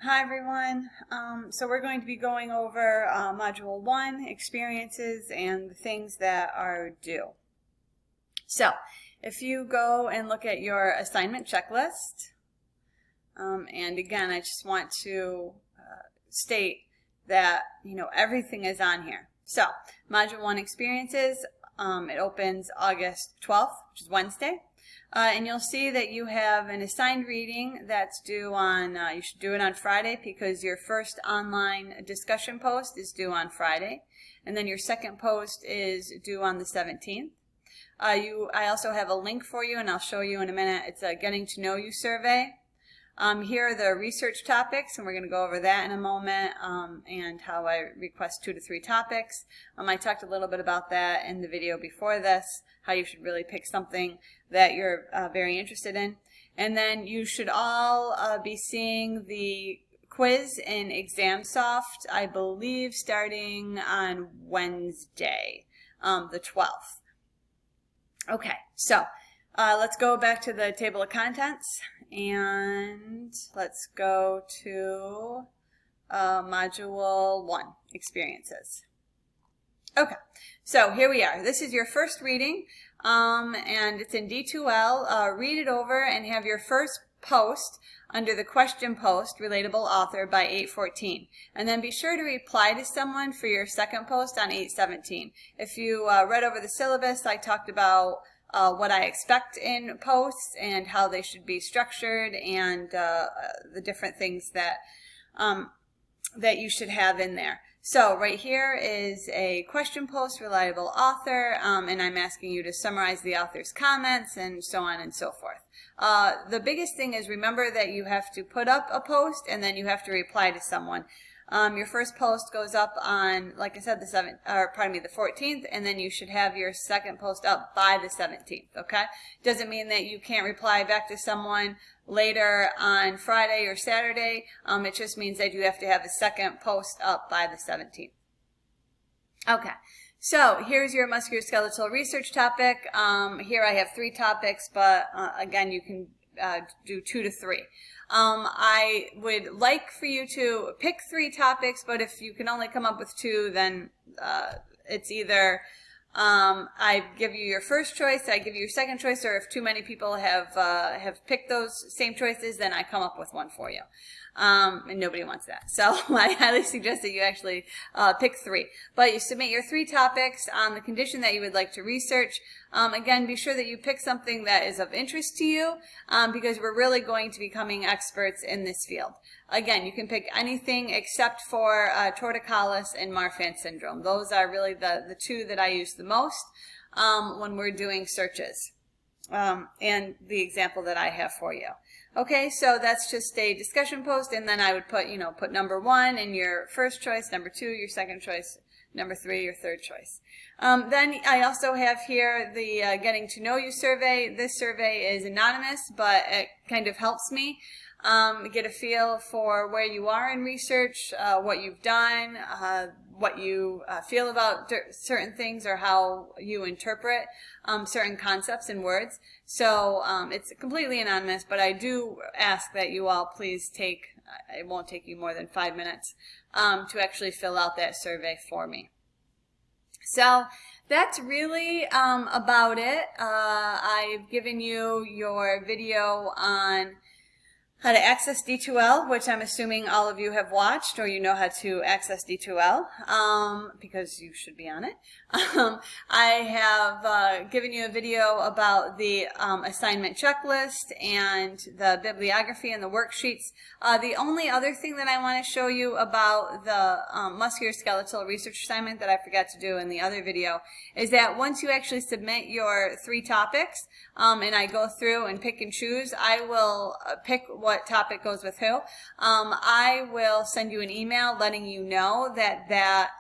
Hi everyone. So we're going to be going over Module 1, experiences and the things that are due. So if you go and look at your assignment checklist, and again I just want to state that everything is on here. So Module 1, experiences, it opens August 12th, which is Wednesday. And you'll see that you have an assigned reading that's due on, you should do it on Friday because your first online discussion post is due on Friday. And then your second post is due on the 17th. I also have a link for you, and I'll show you in a minute. It's a Getting to Know You survey. Here are the research topics, and we're going to go over that in a moment, and how I request 2 to 3 topics. I talked a little bit about that in the video before this, how you should really pick something that you're very interested in. And then you should all be seeing the quiz in ExamSoft, I believe, starting on Wednesday, the 12th. Okay, so let's go back to the table of contents. And let's go to Module 1, experiences. Okay, so here we are. This is your first reading, and it's in D2L. Read it over and have your first post under the question post, relatable author, by 8:14. And then be sure to reply to someone for your second post on 8:17. If you read over the syllabus, I talked about what I expect in posts and how they should be structured, and the different things that that you should have in there. So right here is a question post, reliable author, and I'm asking you to summarize the author's comments and so on and so forth. The biggest thing is remember that you have to put up a post and then you have to reply to someone. Your first post goes up on, like I said, the 14th, and then you should have your second post up by the 17th, okay? Doesn't mean that you can't reply back to someone later on Friday or Saturday. It just means that you have to have a second post up by the 17th. Okay, so here's your musculoskeletal research topic. Here I have 3 topics, but again, you can do 2 to 3. I would like for you to pick 3 topics, but if you can only come up with 2, then it's either I give you your first choice, I give you your second choice, or if too many people have picked those same choices, then I come up with one for you. And nobody wants that. So I highly suggest that you actually pick 3. But you submit your 3 topics on the condition that you would like to research. Again, be sure that you pick something that is of interest to you, because we're really going to be becoming experts in this field. Again, you can pick anything except for torticollis and Marfan syndrome. Those are really the 2 that I use the most when we're doing searches, and the example that I have for you. Okay, so that's just a discussion post, and then I would put, put number 1 in your first choice, number 2 your second choice, number 3 your third choice. Then I also have here the Getting to Know You survey. This survey is anonymous, but it kind of helps me get a feel for where you are in research, what you've done, what you feel about certain things, or how you interpret certain concepts and words. So it's completely anonymous, but I do ask that you all please take, it won't take you more than 5 minutes, to actually fill out that survey for me. So that's really about it. I've given you your video on how to access D2L, which I'm assuming all of you have watched, or you know how to access D2L, because you should be on it. I have given you a video about the assignment checklist and the bibliography and the worksheets. The only other thing that I want to show you about the musculoskeletal research assignment that I forgot to do in the other video is that once you actually submit your 3 topics, and I go through and pick and choose, I will pick what topic goes with who. I will send you an email letting you know that that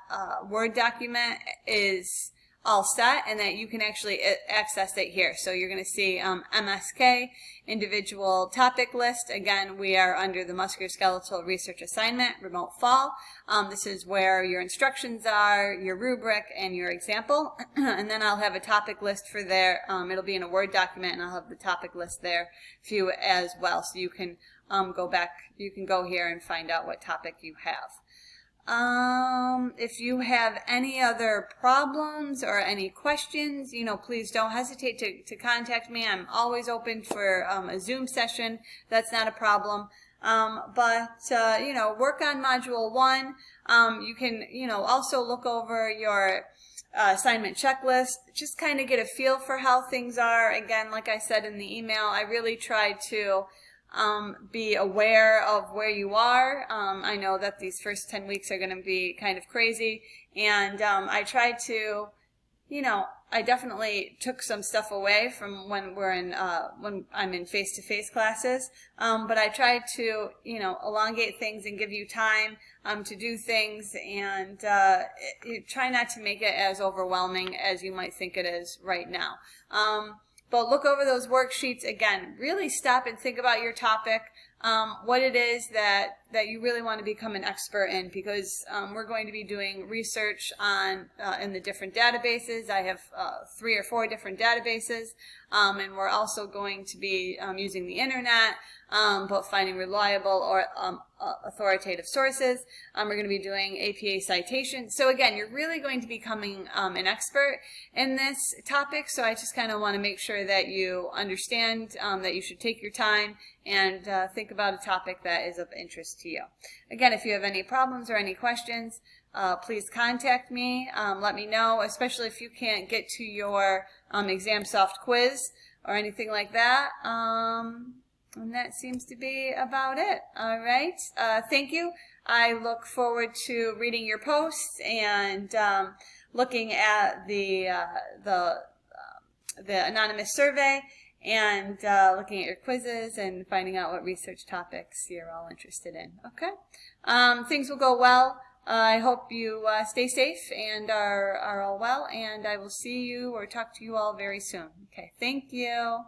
Word document is all set and that you can actually access it here. So you're going to see MSK, individual topic list. Again, we are under the musculoskeletal research assignment, remote fall. This is where your instructions are, your rubric, and your example. And then I'll have a topic list for there. It'll be in a Word document, and I'll have the topic list there for you as well. So you can go back, you can go here and find out what topic you have. If you have any other problems or any questions, please don't hesitate to contact me. I'm always open for a Zoom session. That's not a problem. But work on Module 1. You can, also look over your assignment checklist. Just kind of get a feel for how things are. Again, like I said in the email, I really try to be aware of where you are. I know that these first 10 weeks are going to be kind of crazy, and I try to, I definitely took some stuff away from when when I'm in face-to-face classes, but I try to, elongate things and give you time to do things, and try not to make it as overwhelming as you might think it is right now. But look over those worksheets again. Really stop and think about your topic, what it is that you really want to become an expert in, because we're going to be doing research on in the different databases. I have 3 or 4 different databases, and we're also going to be using the internet, but finding reliable or authoritative sources. We're going to be doing APA citations. So again, you're really going to be becoming an expert in this topic. So I just kind of want to make sure that you understand that you should take your time and think about a topic that is of interest to you. Again, if you have any problems or any questions, please contact me. Let me know, especially if you can't get to your ExamSoft quiz or anything like that. And that seems to be about it. All right. Thank you. I look forward to reading your posts and looking at the anonymous survey and looking at your quizzes and finding out what research topics you're all interested in. Okay. Things will go well. I hope you stay safe and are all well, and I will see you or talk to you all very soon. Okay. Thank you.